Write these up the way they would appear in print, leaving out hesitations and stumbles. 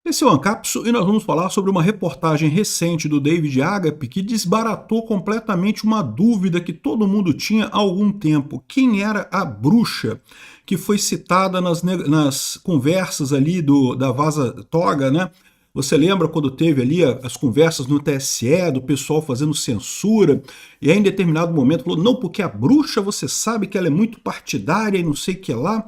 Esse é o Ancapso e nós vamos falar sobre uma reportagem recente do David Agape que desbaratou completamente uma dúvida que todo mundo tinha há algum tempo. Quem era a bruxa que foi citada nas conversas ali da Vaza Toga, né? Você lembra quando teve ali as conversas no TSE, do pessoal fazendo censura, e aí em determinado momento falou, não, porque a bruxa você sabe que ela é muito partidária e não sei o que lá.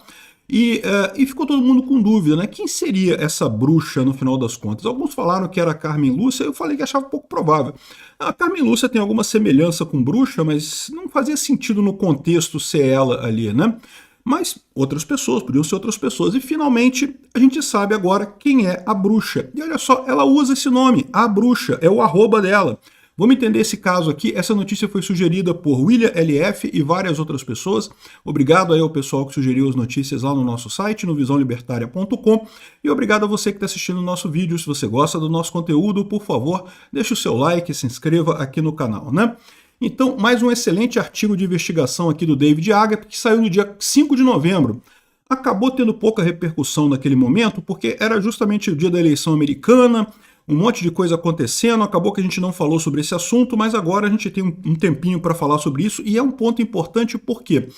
E ficou todo mundo com dúvida, né? Quem seria essa bruxa no final das contas? Alguns falaram que era a Carmen Lúcia, eu falei que achava pouco provável. A Carmen Lúcia tem alguma semelhança com bruxa, mas não fazia sentido no contexto ser ela ali, né? Mas outras pessoas, podiam ser outras pessoas. E finalmente a gente sabe agora quem é a bruxa. E olha só, ela usa esse nome, a bruxa, é o arroba dela. Vamos entender esse caso aqui. Essa notícia foi sugerida por William LF e várias outras pessoas. Obrigado aí ao pessoal que sugeriu as notícias lá no nosso site, no visãolibertaria.com. E obrigado a você que está assistindo o nosso vídeo. Se você gosta do nosso conteúdo, por favor, deixe o seu like e se inscreva aqui no canal, né? Então, mais um excelente artigo de investigação aqui do David Agape, que saiu no dia 5 de novembro. Acabou tendo pouca repercussão naquele momento, porque era justamente o dia da eleição americana, um monte de coisa acontecendo, acabou que a gente não falou sobre esse assunto, mas agora a gente tem um tempinho para falar sobre isso, e é um ponto importante por quê?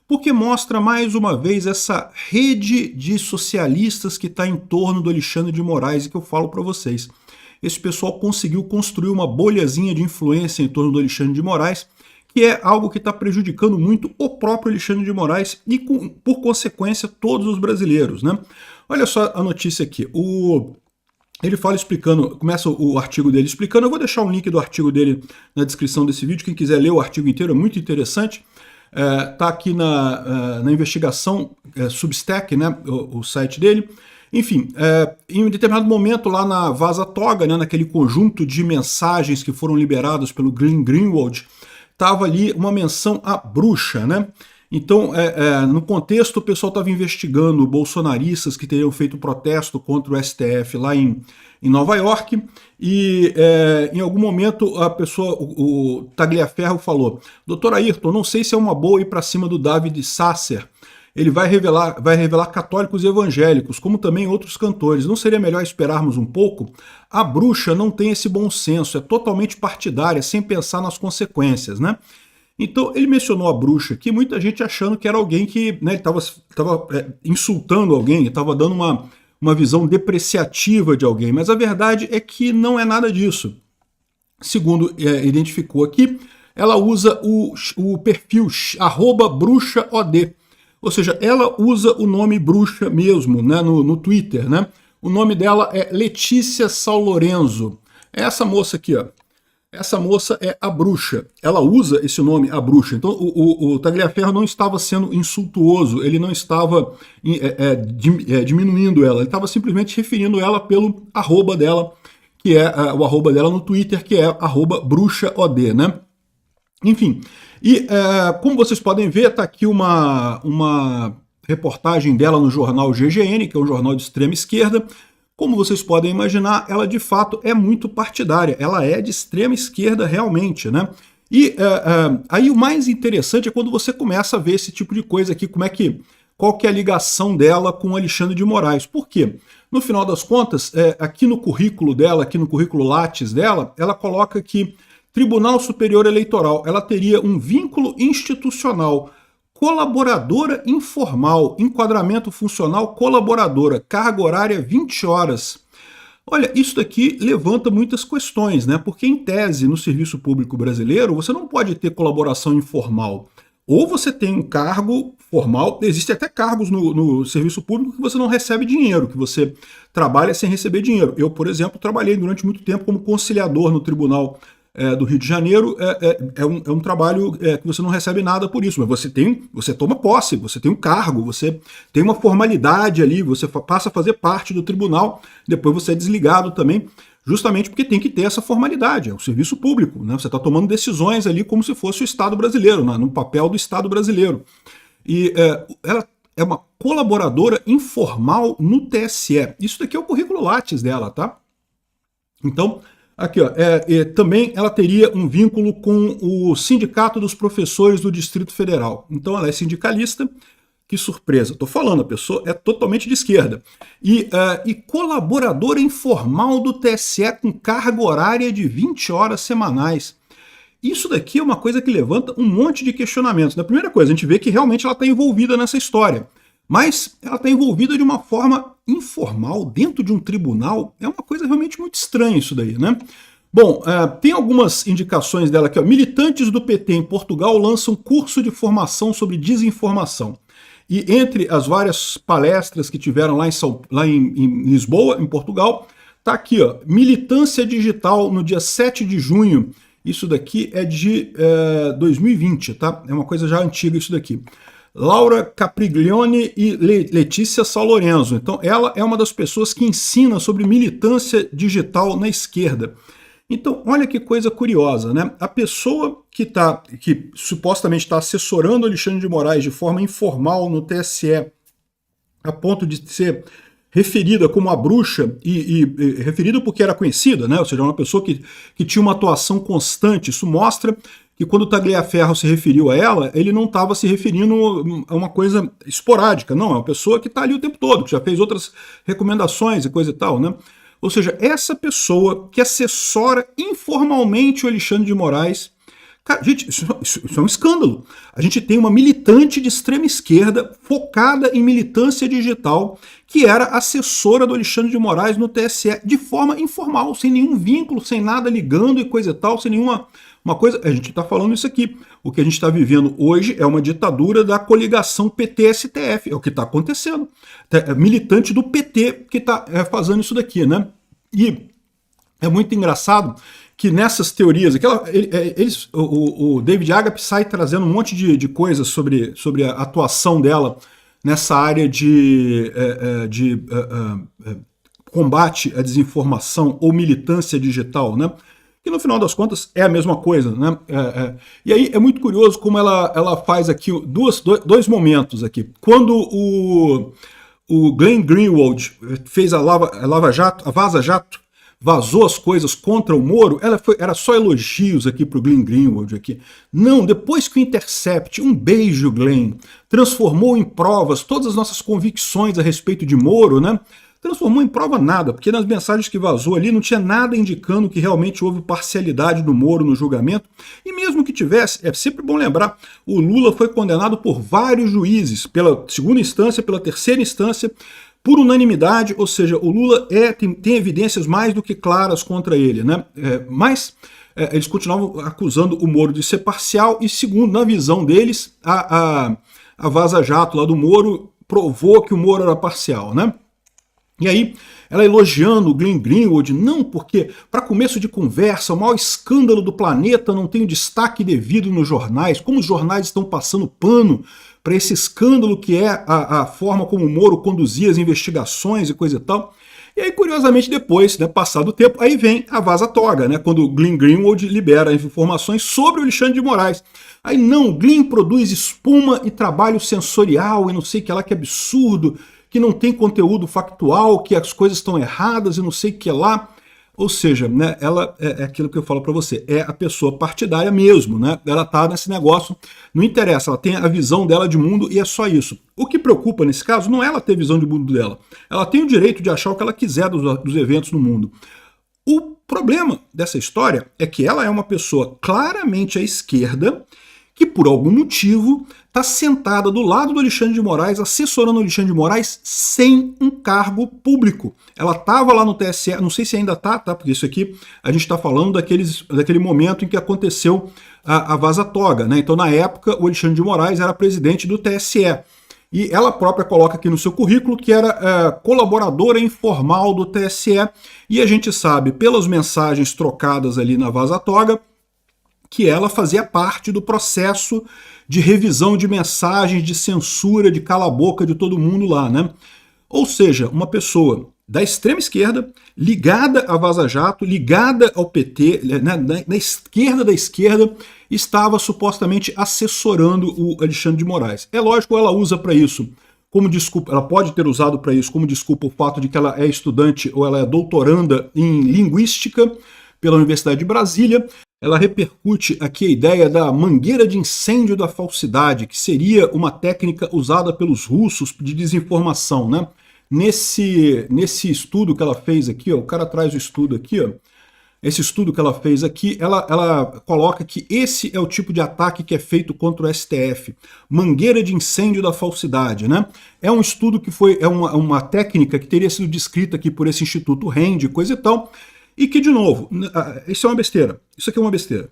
Porque mostra mais uma vez essa rede de socialistas que está em torno do Alexandre de Moraes, e que eu falo para vocês. Esse pessoal conseguiu construir uma bolhazinha de influência em torno do Alexandre de Moraes, que é algo que está prejudicando muito o próprio Alexandre de Moraes e, por consequência, todos os brasileiros, né? Olha só a notícia aqui. Ele fala explicando, começa o artigo dele explicando, eu vou deixar um link do artigo dele na descrição desse vídeo, quem quiser ler o artigo inteiro, é muito interessante. Tá aqui na investigação Substack, né, o site dele. Enfim, em um determinado momento lá na Vaza Toga, né, naquele conjunto de mensagens que foram liberadas pelo Glenn Greenwald, estava ali uma menção à bruxa, né? Então, no contexto, o pessoal estava investigando bolsonaristas que teriam feito protesto contra o STF lá em Nova York, e em algum momento a pessoa, o Tagliaferro falou, doutor Ayrton, não sei se é uma boa ir para cima do David Sasser, ele vai revelar católicos e evangélicos, como também outros cantores. Não seria melhor esperarmos um pouco? A bruxa não tem esse bom senso, é totalmente partidária, sem pensar nas consequências, né? Então, ele mencionou a bruxa aqui, muita gente achando que era alguém que, né, estava insultando alguém, estava dando uma visão depreciativa de alguém, mas a verdade é que não é nada disso. Segundo identificou aqui, ela usa o perfil @bruxaod, ou seja, ela usa o nome bruxa mesmo, né, no Twitter, né? O nome dela é Letícia Saulorenzo. É essa moça aqui, ó. Essa moça é a bruxa, ela usa esse nome, a bruxa. Então o Tagliaferro não estava sendo insultuoso, ele não estava diminuindo ela, ele estava simplesmente referindo ela pelo arroba dela, que é o arroba dela no Twitter, que é @bruxaod, né? Enfim, e como vocês podem ver, está aqui uma reportagem dela no jornal GGN, que é um jornal de extrema esquerda. Como vocês podem imaginar, ela de fato é muito partidária, ela é de extrema esquerda realmente, né? E aí o mais interessante é quando você começa a ver esse tipo de coisa aqui, qual que é a ligação dela com Alexandre de Moraes. Por quê? No final das contas, aqui no currículo dela, aqui no currículo Lattes dela, ela coloca que Tribunal Superior Eleitoral, ela teria um vínculo institucional, colaboradora informal, enquadramento funcional colaboradora, carga horária 20 horas. Olha, isso daqui levanta muitas questões, né? Porque em tese, no serviço público brasileiro, você não pode ter colaboração informal. Ou você tem um cargo formal, existem até cargos no serviço público que você não recebe dinheiro, que você trabalha sem receber dinheiro. Eu, por exemplo, trabalhei durante muito tempo como conciliador no Tribunal do Rio de Janeiro. É um trabalho que você não recebe nada por isso, mas você toma posse, você tem um cargo, você tem uma formalidade ali, você passa a fazer parte do tribunal, depois você é desligado também, justamente porque tem que ter essa formalidade, é um serviço público, né? Você está tomando decisões ali como se fosse o Estado brasileiro, né? No papel do Estado brasileiro. E ela é uma colaboradora informal no TSE. Isso daqui é o currículo Lattes dela, tá? Então, aqui, ó, também ela teria um vínculo com o Sindicato dos Professores do Distrito Federal. Então ela é sindicalista, Que surpresa, estou falando, a pessoa é totalmente de esquerda. E colaboradora informal do TSE com carga horária de 20 horas semanais. Isso daqui é uma coisa que levanta um monte de questionamentos. Na primeira coisa, a gente vê que realmente ela está envolvida nessa história. Mas ela está envolvida de uma forma informal, dentro de um tribunal. É uma coisa realmente muito estranha isso daí, né? Bom, tem algumas indicações dela aqui. Ó. Militantes do PT em Portugal lançam curso de formação sobre desinformação. E entre as várias palestras que tiveram lá em Lisboa, em Portugal, está aqui, ó, militância digital no dia 7 de junho. Isso daqui é de 2020, tá? É uma coisa já antiga isso daqui. Laura Capriglione e Letícia Saulorenzo. Então, ela é uma das pessoas que ensina sobre militância digital na esquerda. Então, olha que coisa curiosa, né? A pessoa que supostamente está assessorando Alexandre de Moraes de forma informal no TSE, a ponto de ser referida como a bruxa, e referida porque era conhecida, né? Ou seja, uma pessoa que tinha uma atuação constante. Isso mostra que quando o Tagliaferro se referiu a ela, ele não estava se referindo a uma coisa esporádica, não, é uma pessoa que está ali o tempo todo, que já fez outras recomendações e coisa e tal, né? Ou seja, essa pessoa que assessora informalmente o Alexandre de Moraes. Cara, gente, isso é um escândalo. A gente tem uma militante de extrema esquerda focada em militância digital que era assessora do Alexandre de Moraes no TSE de forma informal, sem nenhum vínculo, sem nada ligando e coisa e tal, sem nenhuma coisa. A gente está falando isso aqui. O que a gente está vivendo hoje é uma ditadura da coligação PT-STF. É o que está acontecendo. É militante do PT que está fazendo isso daqui, né? E é muito engraçado que nessas teorias, o David Agape sai trazendo um monte de coisas sobre a atuação dela nessa área de combate à desinformação ou militância digital, né? Que no final das contas é a mesma coisa, né? E aí é muito curioso como ela faz aqui dois momentos aqui. Quando o Glenn Greenwald fez a Vaza Jato, vazou as coisas contra o Moro, era só elogios aqui para o Glenn Greenwald aqui. Não, depois que o Intercept, um beijo, Glenn, transformou em provas todas as nossas convicções a respeito de Moro, né? Transformou em prova nada, porque nas mensagens que vazou ali não tinha nada indicando que realmente houve parcialidade do Moro no julgamento. E mesmo que tivesse, é sempre bom lembrar, o Lula foi condenado por vários juízes, pela segunda instância, pela terceira instância, por unanimidade, ou seja, o Lula tem evidências mais do que claras contra ele, né? Mas eles continuavam acusando o Moro de ser parcial e, segundo, na visão deles, a Vaza Jato lá do Moro provou que o Moro era parcial, né? E aí, ela elogiando o Glenn Greenwald, não, porque, para começo de conversa, o maior escândalo do planeta não tem o destaque devido nos jornais, como os jornais estão passando pano para esse escândalo que é a forma como o Moro conduzia as investigações e coisa e tal. E aí, curiosamente, depois, né, passado o tempo, aí vem a vaza-toga, né, quando o Glenn Greenwald libera as informações sobre o Alexandre de Moraes. Aí não, o Glenn produz espuma e trabalho sensorial e não sei o que lá, que absurdo, que não tem conteúdo factual, que as coisas estão erradas e não sei o que lá. Ou seja, né, ela é aquilo que eu falo para você, é a pessoa partidária mesmo, né? Ela tá nesse negócio, não interessa, ela tem a visão dela de mundo e é só isso. O que preocupa nesse caso não é ela ter visão de mundo dela, ela tem o direito de achar o que ela quiser dos eventos no mundo. O problema dessa história é que ela é uma pessoa claramente à esquerda, que por algum motivo está sentada do lado do Alexandre de Moraes, assessorando o Alexandre de Moraes sem um cargo público. Ela estava lá no TSE, não sei se ainda está, tá? Porque isso aqui a gente está falando daquele momento em que aconteceu a vaza-toga, né? Então, na época, o Alexandre de Moraes era presidente do TSE. E ela própria coloca aqui no seu currículo que era colaboradora informal do TSE. E a gente sabe, pelas mensagens trocadas ali na vaza-toga, que ela fazia parte do processo de revisão de mensagens, de censura, de cala-boca de todo mundo lá, né? Ou seja, uma pessoa da extrema esquerda, ligada a Vaza Jato, ligada ao PT, né, na esquerda da esquerda, estava supostamente assessorando o Alexandre de Moraes. É lógico, ela usa para isso como desculpa, ela pode ter usado para isso como desculpa o fato de que ela é estudante ou ela é doutoranda em linguística pela Universidade de Brasília. ela repercute aqui a ideia da mangueira de incêndio da falsidade, que seria uma técnica usada pelos russos de desinformação, né? Nesse estudo que ela fez aqui, ó, o cara traz o estudo aqui, ó, esse estudo que ela fez aqui, ela coloca que esse é o tipo de ataque que é feito contra o STF, mangueira de incêndio da falsidade, né? É um estudo que é uma técnica que teria sido descrita aqui por esse Instituto Rand, coisa e tal, e que, de novo, isso é uma besteira, isso aqui é uma besteira.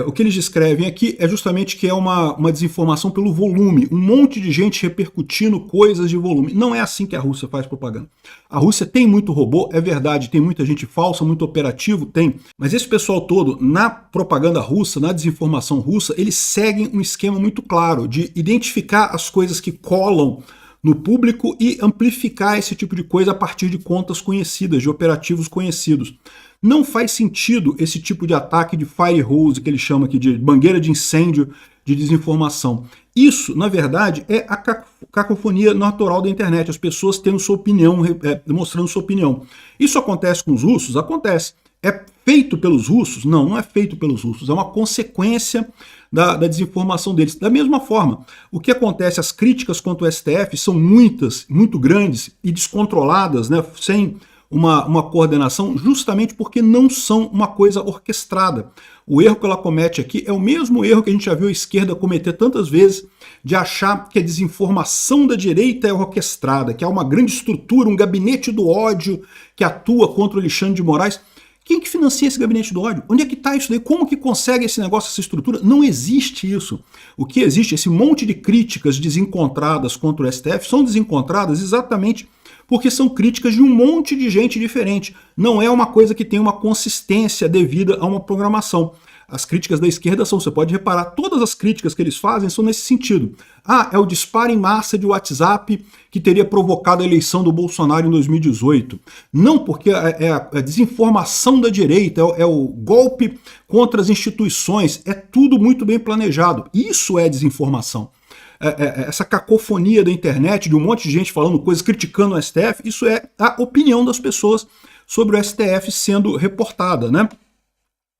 O que eles descrevem aqui é justamente que é uma desinformação pelo volume, um monte de gente repercutindo coisas de volume. Não é assim que a Rússia faz propaganda. A Rússia tem muito robô, é verdade, tem muita gente falsa, muito operativo, tem, mas esse pessoal todo, na propaganda russa, na desinformação russa, eles seguem um esquema muito claro de identificar as coisas que colam no público e amplificar esse tipo de coisa a partir de contas conhecidas, de operativos conhecidos. Não faz sentido esse tipo de ataque de fire hose, que ele chama aqui de mangueira de incêndio de desinformação. Isso, na verdade, é a cacofonia natural da internet, as pessoas tendo sua opinião, mostrando sua opinião. Isso acontece com os russos? Acontece. É feito pelos russos? Não, não é feito pelos russos, é uma consequência da desinformação deles. Da mesma forma, o que acontece, as críticas contra o STF são muitas, muito grandes e descontroladas, né, sem uma coordenação, justamente porque não são uma coisa orquestrada. O erro que ela comete aqui é o mesmo erro que a gente já viu a esquerda cometer tantas vezes, de achar que a desinformação da direita é orquestrada, que há uma grande estrutura, um gabinete do ódio que atua contra o Alexandre de Moraes. Quem que financia esse gabinete do ódio? Onde é que está isso daí? Como que consegue esse negócio, essa estrutura? Não existe isso. O que existe, esse monte de críticas desencontradas contra o STF, são desencontradas exatamente porque são críticas de um monte de gente diferente. Não é uma coisa que tem uma consistência devida a uma programação. As críticas da esquerda são, você pode reparar, todas as críticas que eles fazem são nesse sentido. Ah, é o disparo em massa de WhatsApp que teria provocado a eleição do Bolsonaro em 2018. Não, porque é a desinformação da direita, é o golpe contra as instituições, é tudo muito bem planejado. Isso é desinformação. Essa cacofonia da internet, de um monte de gente falando coisas, criticando o STF, isso é a opinião das pessoas sobre o STF sendo reportada, né?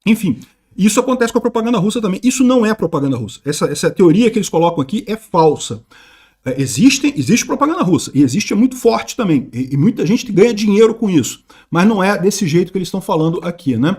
Enfim, isso acontece com a propaganda russa também. Isso não é propaganda russa. Essa teoria que eles colocam aqui é falsa. Existe propaganda russa, e existe muito forte também, e muita gente ganha dinheiro com isso, mas não é desse jeito que eles estão falando aqui, né?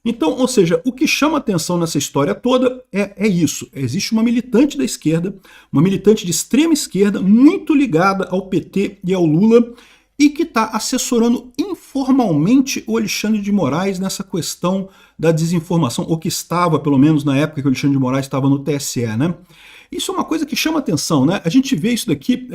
Então, ou seja, o que chama atenção nessa história toda é isso. Existe uma militante da esquerda, uma militante de extrema esquerda, muito ligada ao PT e ao Lula, e que está assessorando informalmente o Alexandre de Moraes nessa questão da desinformação, ou que estava, pelo menos na época que o Alexandre de Moraes estava no TSE, né? Isso é uma coisa que chama atenção, né? A gente vê isso daqui,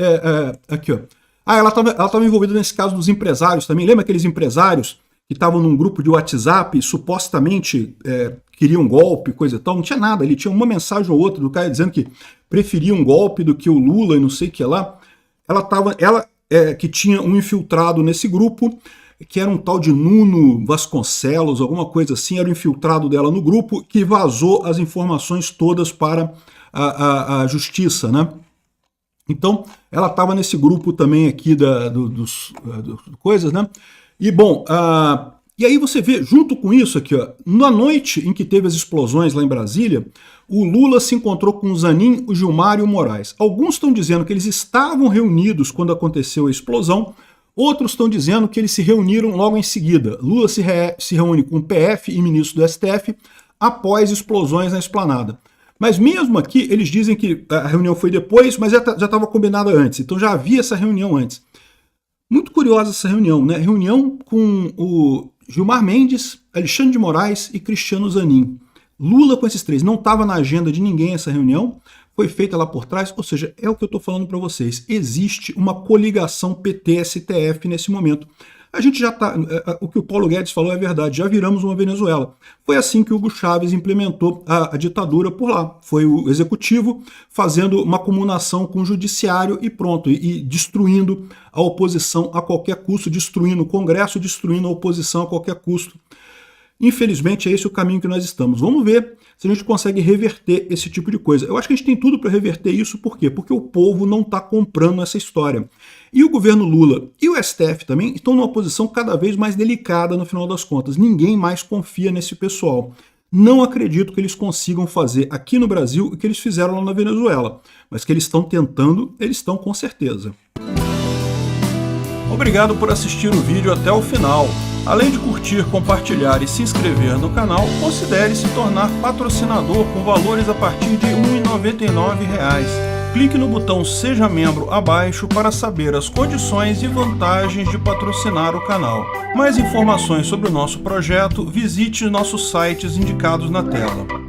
aqui, ó. Ah, ela estava envolvida nesse caso dos empresários também. Lembra aqueles empresários que estavam num grupo de WhatsApp e supostamente queriam um golpe, coisa e tal? Não tinha nada, ele tinha uma mensagem ou outra do cara dizendo que preferia um golpe do que o Lula e não sei o que lá. Ela que tinha um infiltrado nesse grupo, que era um tal de Nuno Vasconcelos, alguma coisa assim, era o infiltrado dela no grupo, que vazou as informações todas para a justiça, né? Então, ela estava nesse grupo também aqui dos coisas, né? E bom, e aí você vê, junto com isso aqui, ó, na noite em que teve as explosões lá em Brasília, o Lula se encontrou com o Zanin, o Gilmar e o Moraes. Alguns estão dizendo que eles estavam reunidos quando aconteceu a explosão, outros estão dizendo que eles se reuniram logo em seguida. Lula se reúne com o PF e ministro do STF após explosões na esplanada. Mas mesmo aqui, eles dizem que a reunião foi depois, mas já estava combinada antes, então já havia essa reunião antes. Muito curiosa essa reunião, né? Reunião com o Gilmar Mendes, Alexandre de Moraes e Cristiano Zanin. Lula com esses três. Não estava na agenda de ninguém essa reunião, foi feita lá por trás, ou seja, é o que eu estou falando para vocês. Existe uma coligação PT-STF nesse momento. A gente já está, o que o Paulo Guedes falou é verdade, já viramos uma Venezuela. Foi assim que o Hugo Chávez implementou a ditadura por lá. Foi o executivo fazendo uma comunação com o judiciário e pronto, e destruindo a oposição a qualquer custo, destruindo o Congresso, destruindo a oposição a qualquer custo. Infelizmente é esse o caminho que nós estamos. Vamos ver se a gente consegue reverter esse tipo de coisa. Eu acho que a gente tem tudo para reverter isso, por quê? Porque o povo não está comprando essa história. E o governo Lula e o STF também estão numa posição cada vez mais delicada no final das contas. Ninguém mais confia nesse pessoal. Não acredito que eles consigam fazer aqui no Brasil o que eles fizeram lá na Venezuela, mas que eles estão tentando, eles estão com certeza. Obrigado por assistir o vídeo até o final. Além de curtir, compartilhar e se inscrever no canal, considere se tornar patrocinador com valores a partir de R$ 1,99. Clique no botão Seja Membro abaixo para saber as condições e vantagens de patrocinar o canal. Mais informações sobre o nosso projeto, visite nossos sites indicados na tela.